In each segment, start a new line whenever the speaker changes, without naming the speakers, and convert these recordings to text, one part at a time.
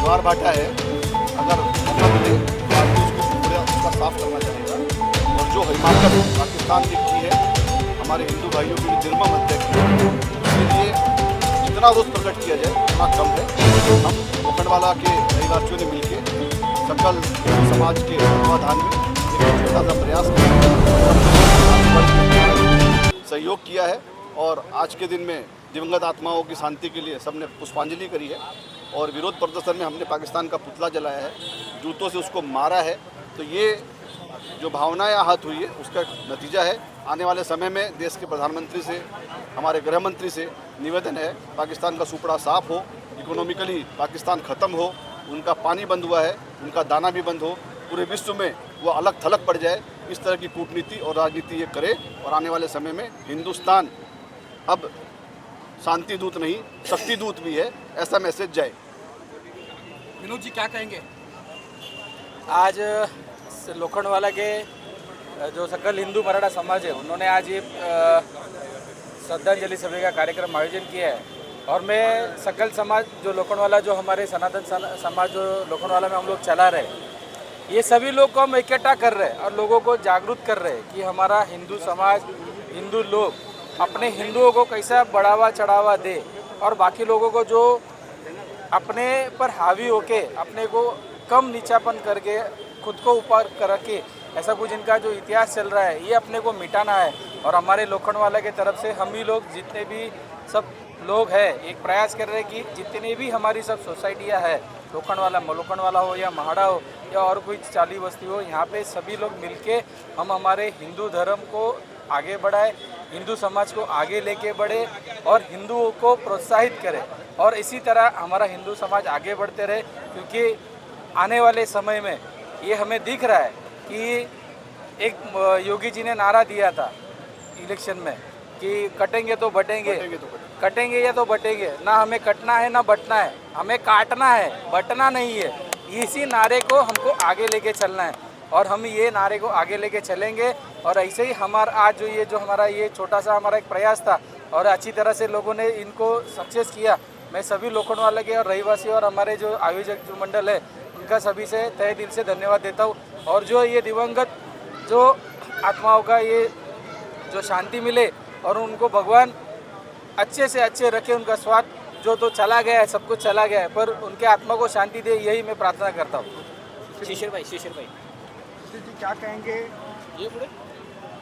मार बांटा है, अगर मौका मिले तो आदमी उसको पूरा उसका साफ करना चाहेगा। और जो हिमाकत पाकिस्तान ने की है हमारे हिंदू भाइयों की निर्मम हत्या की है, उसके लिए जितना रोष प्रकट किया जाए उतना कम है। हम लोखंडवाला के रहीवासियों ने मिलकर सकल हिंदू समाज के तत्वाधान में एक छोटा सा प्रयास सहयोग किया है और आज के दिन में दिवंगत आत्माओं की शांति के लिए सबने पुष्पांजलि करी है और विरोध प्रदर्शन में हमने पाकिस्तान का पुतला जलाया है, जूतों से उसको मारा है। तो ये जो भावनाएं आहत हुई है उसका नतीजा है। आने वाले समय में देश के प्रधानमंत्री से, हमारे गृह मंत्री से निवेदन है पाकिस्तान का सुपड़ा साफ हो, इकोनॉमिकली पाकिस्तान ख़त्म हो, उनका पानी बंद हुआ है, उनका दाना भी बंद हो, पूरे विश्व में वो अलग थलग पड़ जाए। इस तरह की कूटनीति और राजनीति ये करे और आने वाले समय में हिंदुस्तान अब शांति दूत नहीं शक्ति दूत भी है, ऐसा मैसेज जाए।
विनोद जी क्या कहेंगे?
आज लोखंडवाला के जो सकल हिंदू मराठा समाज है उन्होंने आज ये श्रद्धांजलि सभा का कार्यक्रम आयोजन किया है और मैं सकल समाज जो लोखंडवाला जो हमारे सनातन समाज जो लोखंडवाला में हम लोग चला रहे हैं, ये सभी लोग को हम इकट्ठा कर रहे हैं और लोगों को जागरूक कर रहे हैं कि हमारा हिंदू समाज, हिंदू लोग अपने हिंदुओं को कैसा बढ़ावा चढ़ावा दे और बाकी लोगों को जो अपने पर हावी होके अपने को कम नीचापन करके खुद को ऊपर करके ऐसा कुछ इनका जो इतिहास चल रहा है ये अपने को मिटाना है। और हमारे लोखंडवाला के तरफ से हम ही लोग जितने भी सब लोग हैं एक प्रयास कर रहे हैं कि जितनी भी हमारी सब सोसाइटियाँ हैं, लोखंडवाला हो या महाड़ा हो या और कोई चाली बस्ती हो, यहाँ पे सभी लोग मिलके हम हमारे हिंदू धर्म को आगे बढ़ाए, हिंदू समाज को आगे लेके बढ़े और हिंदुओं को प्रोत्साहित करें और इसी तरह हमारा हिंदू समाज आगे बढ़ते रहे। क्योंकि आने वाले समय में ये हमें दिख रहा है कि एक योगी जी ने नारा दिया था इलेक्शन में कि कटेंगे तो बटेंगे, कटेंगे या तो बटेंगे, ना हमें कटना है ना बटना है, हमें काटना है, बटना नहीं है। इसी नारे को हमको आगे लेके चलना है और हम ये नारे को आगे लेके चलेंगे। और ऐसे ही हमारा आज जो हमारा ये छोटा सा हमारा एक प्रयास था और अच्छी तरह से लोगों ने इनको सक्सेस किया। मैं सभी लोखंडवाला के और रहीवासी और हमारे जो आयोजक जो मंडल है उनका सभी से तहे दिल से धन्यवाद देता हूँ। और जो ये दिवंगत जो आत्माओं का ये जो शांति मिले और उनको भगवान अच्छे से अच्छे रखे, उनका स्वाद जो तो चला गया है, सब कुछ चला गया है, पर उनके आत्मा को शांति दे, यही मैं प्रार्थना करता हूँ।
शिशिर भाई जी क्या कहेंगे? ये बोले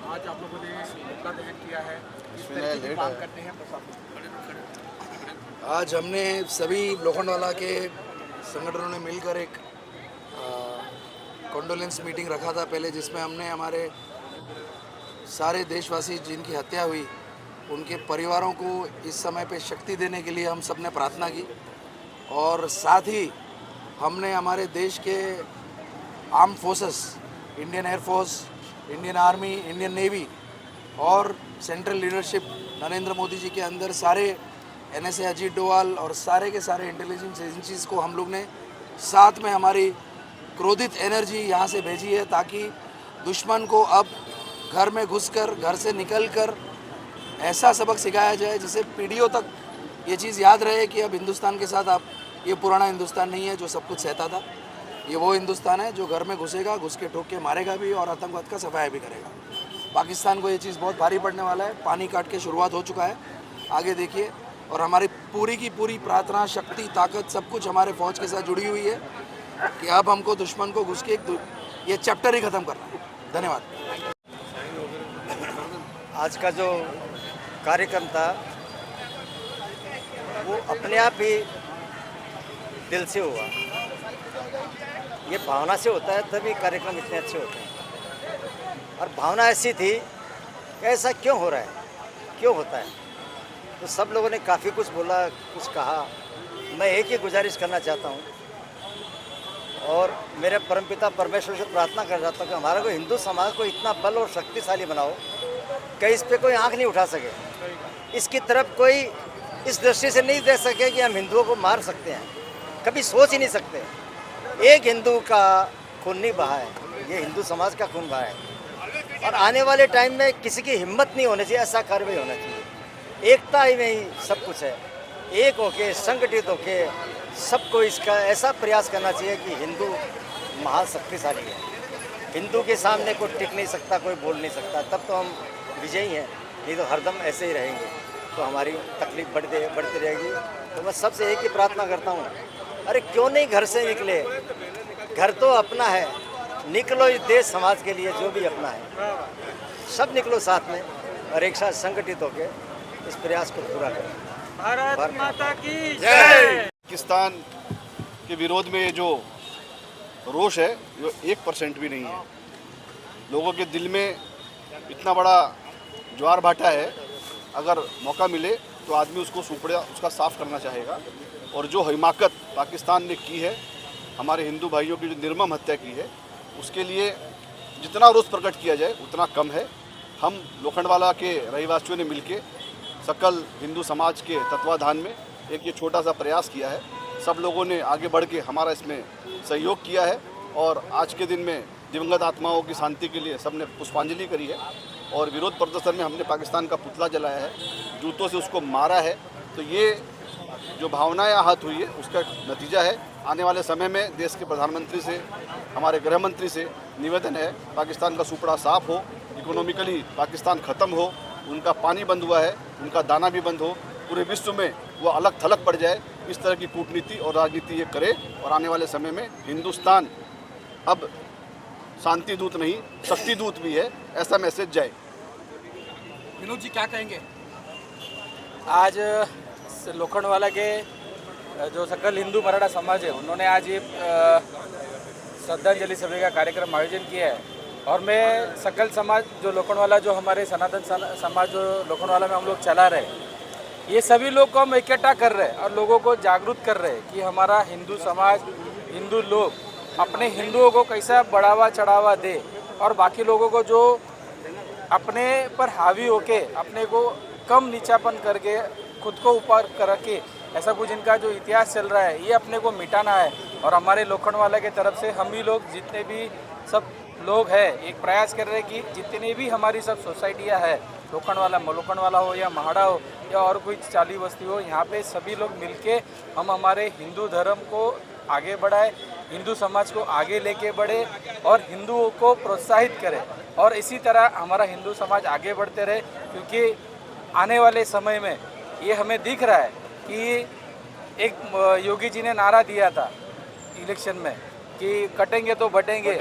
आज आप लोगों ने पुतला दहन किया है, इस तरीके की मांग करते हैं
आज हमने सभी लोखंडवाला के संगठनों ने मिलकर एक कॉन्डोलेंस मीटिंग रखा था पहले, जिसमें हमने हमारे सारे देशवासी जिनकी हत्या हुई उनके परिवारों को इस समय पे शक्ति देने के लिए हम सब ने प्रार्थना की। और साथ ही हमने हमारे देश के arm forces, Indian air force, Indian army, Indian navy और सेंट्रल लीडरशिप नरेंद्र मोदी जी के अंदर सारे NSA अजीत डोवाल और सारे के सारे इंटेलिजेंस एजेंसीज़ को हम लोग ने साथ में हमारी क्रोधित एनर्जी यहाँ से भेजी है ताकि दुश्मन को अब घर में घुसकर, घर से निकलकर ऐसा सबक सिखाया जाए जिससे पीढ़ियों तक ये चीज़ याद रहे कि अब हिंदुस्तान के साथ आप ये पुराना हिंदुस्तान नहीं है जो सब कुछ सहता था। ये वो हिंदुस्तान है जो घर में घुसेगा, घुस के ठोक के मारेगा भी और आतंकवाद का सफाया भी करेगा। पाकिस्तान को ये चीज़ बहुत भारी पड़ने वाला है। पानी काट के शुरुआत हो चुका है, आगे देखिए। और हमारी पूरी की पूरी प्रार्थना, शक्ति, ताकत सब कुछ हमारे फौज के साथ जुड़ी हुई है कि अब हमको दुश्मन को घुस के ये चैप्टर ही ख़त्म करना है। धन्यवाद।
आज का जो कार्यक्रम था वो अपने आप ही दिल से हुआ। ये भावना से होता है तभी कार्यक्रम इतने अच्छे होते हैं। और भावना ऐसी थी कि ऐसा क्यों हो रहा है, क्यों होता है। तो सब लोगों ने काफ़ी कुछ बोला, कुछ कहा। मैं एक ही गुजारिश करना चाहता हूँ और मेरे परमपिता परमेश्वर से प्रार्थना कर चाहता हूँ कि हमारा को हिंदू समाज को इतना बल और शक्तिशाली बनाओ कि इस पर कोई आंख नहीं उठा सके, इसकी तरफ कोई इस दृष्टि से नहीं देख सके कि हम हिंदुओं को मार सकते हैं। कभी सोच ही नहीं सकते। एक हिंदू का खून नहीं बहा है, ये हिंदू समाज का खून बहा है। और आने वाले टाइम में किसी की हिम्मत नहीं होनी चाहिए, ऐसा कार्रवाई होना चाहिए। एकता ही में ही सब कुछ है। एक होके, संगठित होके, सबको इसका ऐसा प्रयास करना चाहिए कि हिंदू महान शक्तिशाली है, हिंदू के सामने कोई टिक नहीं सकता, कोई बोल नहीं सकता, तब तो हम विजयी हैं। नहीं तो हरदम ऐसे ही रहेंगे तो हमारी तकलीफ बढ़ती रहेगी। तो मैं सबसे एक ही प्रार्थना करता हूँ, अरे क्यों नहीं घर से निकले, घर तो अपना है, निकलो इस देश समाज के लिए, जो भी अपना है सब निकलो साथ में और एक साथ संगठित होकर इस प्रयास को पूरा करें।
भारत माता की जय।
पाकिस्तान के विरोध में ये जो रोष है वो 1% भी नहीं है। लोगों के दिल में इतना बड़ा ज्वार भाटा है, अगर मौका मिले तो आदमी उसको उसका साफ करना चाहेगा। और जो हिमाकत पाकिस्तान ने की है, हमारे हिंदू भाइयों की जो निर्मम हत्या की है, उसके लिए जितना रोष प्रकट किया जाए उतना कम है। हम लोखंडवाला के रहिवासियों ने मिलके सकल हिंदू समाज के तत्वाधान में एक ये छोटा सा प्रयास किया है। सब लोगों ने आगे बढ़ के हमारा इसमें सहयोग किया है और आज के दिन में दिवंगत आत्माओं की शांति के लिए सबने पुष्पांजलि करी है और विरोध प्रदर्शन में हमने पाकिस्तान का पुतला जलाया है, जूतों से उसको मारा है। तो ये जो भावनाएं आहत हुई है उसका नतीजा है। आने वाले समय में देश के प्रधानमंत्री से, हमारे गृह मंत्री से निवेदन है, पाकिस्तान का सुपड़ा साफ हो, इकोनॉमिकली पाकिस्तान ख़त्म हो, उनका पानी बंद हुआ है, उनका दाना भी बंद हो, पूरे विश्व में वो अलग थलग पड़ जाए। इस तरह की कूटनीति और राजनीति ये करे और आने वाले समय में हिंदुस्तान अब शांति दूत नहीं शक्ति दूत भी है, ऐसा मैसेज जाए।
विनोद जी क्या कहेंगे?
आज लोखंडवाला के जो सकल हिंदू मराठा समाज है, उन्होंने आज ये श्रद्धांजलि सभा का कार्यक्रम आयोजन किया है। और मैं सकल समाज जो लोखंडवाला, जो हमारे सनातन समाज जो लोखंडवाला में हम लोग चला रहे हैं, ये सभी लोग को हम इकट्ठा कर रहे हैं और लोगों को जागरूक कर रहे हैं कि हमारा हिंदू समाज, हिंदू लोग अपने हिंदुओं को कैसा बढ़ावा चढ़ावा दे और बाकी लोगों को जो अपने पर हावी होके अपने को कम नीचापन करके खुद को ऊपर करके ऐसा कुछ इनका जो इतिहास चल रहा है ये अपने को मिटाना है। और हमारे लोखंडवाला के तरफ से हम ही लोग जितने भी सब लोग हैं एक प्रयास कर रहे हैं कि जितनी भी हमारी सब सोसाइटियाँ हैं, लोखंडवाला हो या महाड़ा हो या और कोई चाली बस्ती हो, यहाँ पे सभी लोग मिलके हम हमारे हिंदू धर्म को आगे बढ़ाए, हिंदू समाज को आगे लेके बढ़े और हिंदुओं को प्रोत्साहित करें और इसी तरह हमारा हिंदू समाज आगे बढ़ते रहे। क्योंकि आने वाले समय में ये हमें दिख रहा है कि एक योगी जी ने नारा दिया था इलेक्शन में कि कटेंगे तो बटेंगे,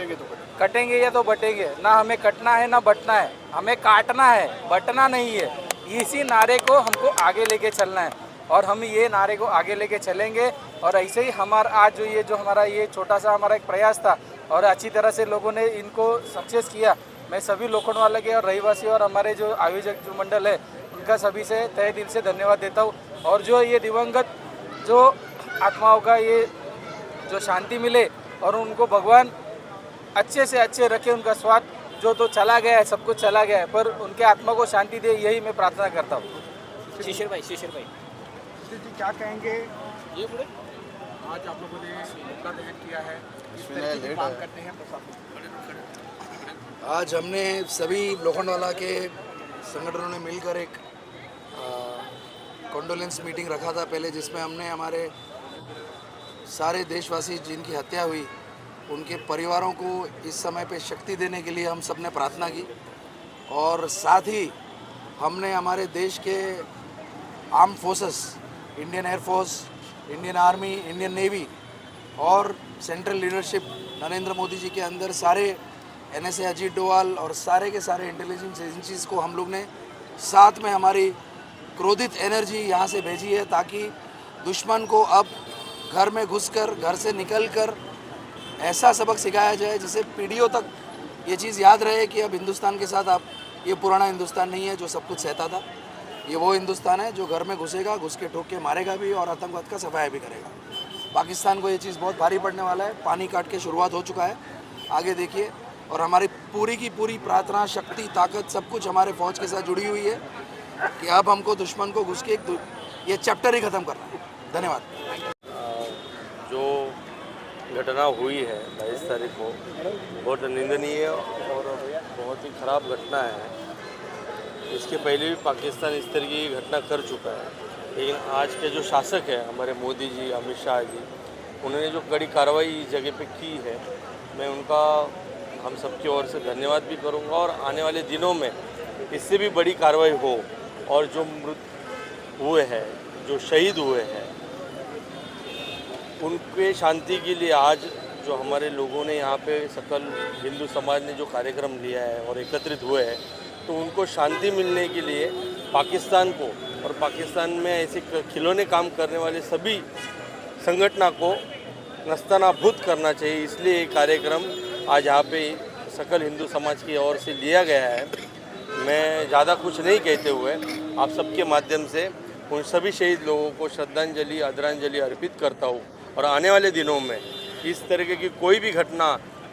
कटेंगे या तो बटेंगे, ना हमें कटना है ना बटना है, हमें काटना है, बटना नहीं है। इसी नारे को हमको आगे लेके चलना है और हम ये नारे को आगे लेके चलेंगे। और ऐसे ही हमारा आज जो हमारा ये छोटा सा हमारा एक प्रयास था और अच्छी तरह से लोगों ने इनको सक्सेस किया। मैं सभी लोखंडवाला के और रहिवासी और हमारे जो आयोजक जो मंडल है उनका सभी से तहे दिल से धन्यवाद देता हूँ। और जो ये दिवंगत जो आत्माओं का ये जो शांति मिले और उनको भगवान अच्छे से अच्छे रखे, उनका स्वाद जो तो चला गया है, सब कुछ चला गया है, पर उनके आत्मा को शांति दे, यही मैं प्रार्थना करता हूँ। शिशिर भाई
सुशील जी क्या कहेंगे? ये बोले आज आप लोगों ने पुतला दहन किया है, इस तरह की मांग करते हैं प्रशासन।
आज हमने सभी लोखंडवाला के संगठनों ने मिलकर एक कॉन्डोलेंस मीटिंग रखा था पहले, जिसमें हमने हमारे सारे देशवासी जिनकी हत्या हुई उनके परिवारों को इस समय पे शक्ति देने के लिए हम सब ने प्रार्थना की। और साथ ही हमने हमारे देश के arm forces, Indian air force, Indian army, Indian navy और सेंट्रल लीडरशिप नरेंद्र मोदी जी के अंदर सारे NSA अजीत डोवाल और सारे के सारे इंटेलिजेंस एजेंसीज़ को हम लोग ने साथ में हमारी क्रोधित एनर्जी यहाँ से भेजी है, ताकि दुश्मन को अब घर में घुसकर, घर से निकलकर ऐसा सबक सिखाया जाए जिससे पीढ़ियों तक ये चीज़ याद रहे कि अब हिंदुस्तान के साथ आप ये पुराना हिंदुस्तान नहीं है जो सब कुछ सहता था। ये वो हिंदुस्तान है जो घर में घुसेगा, घुस के ठोक के मारेगा भी और आतंकवाद का सफाया भी करेगा। पाकिस्तान को ये चीज़ बहुत भारी पड़ने वाला है। पानी काट के शुरुआत हो चुका है, आगे देखिए। और हमारी पूरी की पूरी प्रार्थना, शक्ति, ताकत सब कुछ हमारे फ़ौज के साथ जुड़ी हुई है कि अब हमको दुश्मन को घुस के ये चैप्टर ही ख़त्म करना है। धन्यवाद।
जो घटना हुई है 22 तारीख को बहुत निंदनीय और बहुत ही ख़राब घटना है। इसके पहले भी पाकिस्तान इस तरह की घटना कर चुका है। लेकिन आज के जो शासक हैं हमारे मोदी जी, अमित शाह जी, उन्होंने जो कड़ी कार्रवाई इस जगह पे की है, मैं उनका हम सबकी ओर से धन्यवाद भी करूंगा। और आने वाले दिनों में इससे भी बड़ी कार्रवाई हो और जो मृत हुए हैं, जो शहीद हुए हैं, उनके शांति के लिए आज जो हमारे लोगों ने यहाँ पे सकल हिंदू समाज ने जो कार्यक्रम लिया है और एकत्रित हुए हैं, तो उनको शांति मिलने के लिए पाकिस्तान को और पाकिस्तान में ऐसे खिलौने काम करने वाले सभी संगठनों को नस्तानाबूद करना चाहिए। इसलिए ये कार्यक्रम आज यहाँ पे सकल हिंदू समाज की ओर से लिया गया है। मैं ज़्यादा कुछ नहीं कहते हुए आप सबके माध्यम से उन सभी शहीद लोगों को श्रद्धांजलि, आदरांजलि अर्पित करता हूँ। और आने वाले दिनों में इस तरीके की कोई भी घटना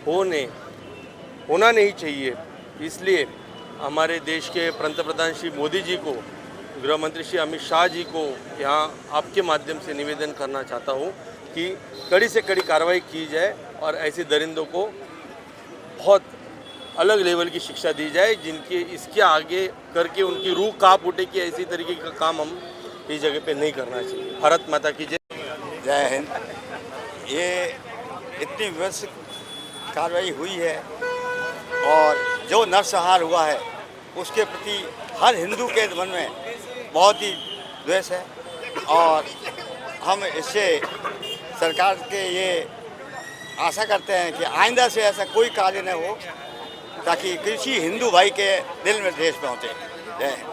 होना नहीं चाहिए। इसलिए हमारे देश के पंतप्रधान श्री मोदी जी को, गृह मंत्री श्री अमित शाह जी को यहाँ आपके माध्यम से निवेदन करना चाहता हूँ कि कड़ी से कड़ी कार्रवाई की जाए और ऐसे दरिंदों को बहुत अलग लेवल की शिक्षा दी जाए, जिनके इसके आगे करके उनकी रूह कांप उठे कि ऐसी तरीके का काम हम इस जगह पे नहीं करना चाहिए। भारत माता की जय।
जय हिंद। ये इतनी व्यवस्थित कार्रवाई हुई है और जो नरसंहार हुआ है उसके प्रति हर हिंदू के मन में बहुत ही द्वेष है और हम इससे सरकार के ये आशा करते हैं कि आइंदा से ऐसा कोई कार्य न हो ताकि किसी हिंदू भाई के दिल में द्वेष पहुँचे। जय हिंद।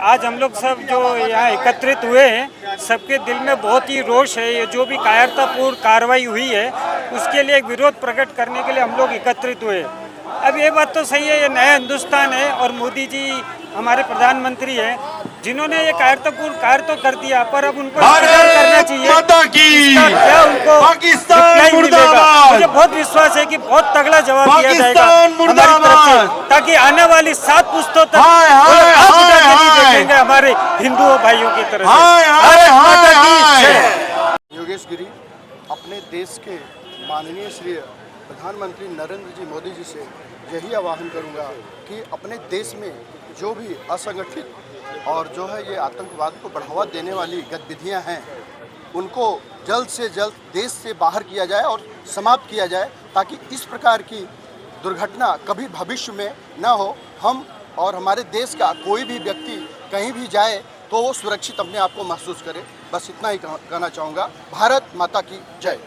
आज हम लोग सब जो यहाँ एकत्रित हुए हैं, सबके दिल में बहुत ही रोष है। ये जो भी कायरतापूर्ण कार्रवाई हुई है उसके लिए एक विरोध प्रकट करने के लिए हम लोग एकत्रित हुए। अब ये बात तो सही है, ये नया हिंदुस्तान है और मोदी जी हमारे प्रधानमंत्री हैं, जिन्होंने ये कायरतापूर्ण कार्य तो कर दिया, पर अब उनको करना चाहिए। क्या उनको रिप्लाई मिलेगा? मुझे बहुत विश्वास है कि बहुत तगड़ा जवाब दिया जाएगा हमारी तरफ से, ताकि आने वाली 7 पुश्तों तक देखेंगे हमारे हिंदू भाइयों की तरफ से।
योगेश गिरी अपने देश के माननीय श्री प्रधानमंत्री नरेंद्र जी मोदी जी से यही आह्वान करूंगा कि अपने देश में जो भी असंगठित और जो है ये आतंकवाद को बढ़ावा देने वाली गतिविधियां हैं, उनको जल्द से जल्द देश से बाहर किया जाए और समाप्त किया जाए, ताकि इस प्रकार की दुर्घटना कभी भविष्य में न हो। हम और हमारे देश का कोई भी व्यक्ति कहीं भी जाए तो वो सुरक्षित अपने आप को महसूस करे। बस इतना ही कहना चाहूँगा। भारत माता की जय।